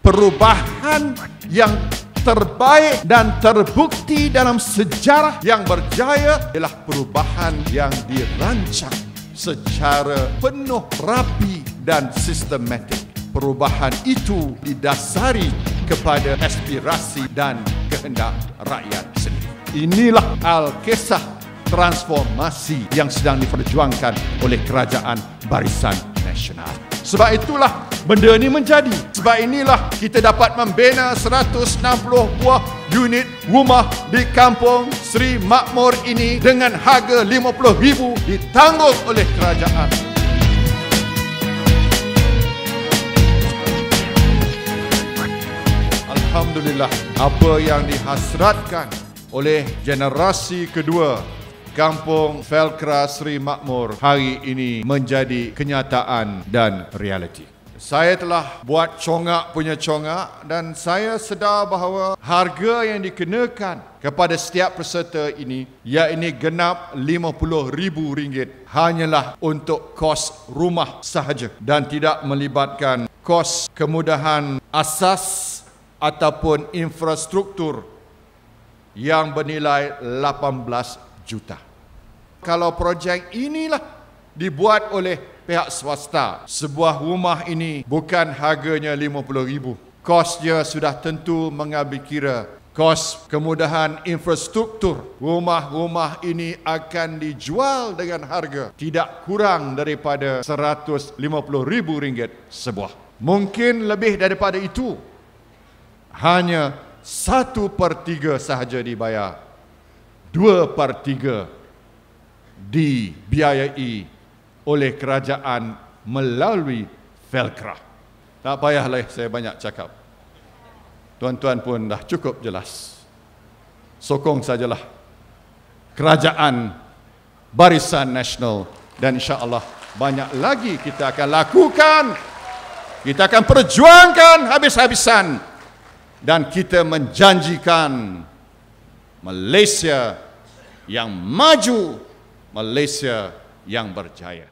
perubahan yang terbaik dan terbukti dalam sejarah yang berjaya ialah perubahan yang dirancang secara penuh rapi dan sistematik. Perubahan itu didasari kepada aspirasi dan kehendak rakyat sendiri. Inilah Alkisah transformasi yang sedang diperjuangkan oleh Kerajaan Barisan Nasional. Sebab itulah benda ini menjadi. Sebab inilah kita dapat membina 160 buah unit rumah di Kampung Seri Makmur ini dengan harga RM50,000 ditanggung oleh kerajaan. Alhamdulillah, apa yang dihasratkan oleh generasi kedua Kampung Felkra Seri Makmur hari ini menjadi kenyataan dan realiti. Saya telah buat congak punya congak dan saya sedar bahawa harga yang dikenakan kepada setiap peserta ini, iaitu genap RM50,000 hanyalah untuk kos rumah sahaja dan tidak melibatkan kos kemudahan asas ataupun infrastruktur yang bernilai 18 juta. Kalau projek inilah dibuat oleh pihak swasta, sebuah rumah ini bukan harganya RM50,000. Kosnya sudah tentu mengambil kira kos kemudahan infrastruktur. Rumah-rumah ini akan dijual dengan harga tidak kurang daripada RM150,000 sebuah. Mungkin lebih daripada itu. Hanya 1/3 sahaja dibayar. 2/3 dibiayai oleh kerajaan melalui Felkra. Tak payahlah saya banyak cakap. Tuan-tuan pun dah cukup jelas. Sokong sajalah Kerajaan Barisan Nasional dan insya-Allah banyak lagi kita akan lakukan. Kita akan perjuangkan habis-habisan dan kita menjanjikan Malaysia yang maju, Malaysia yang berjaya.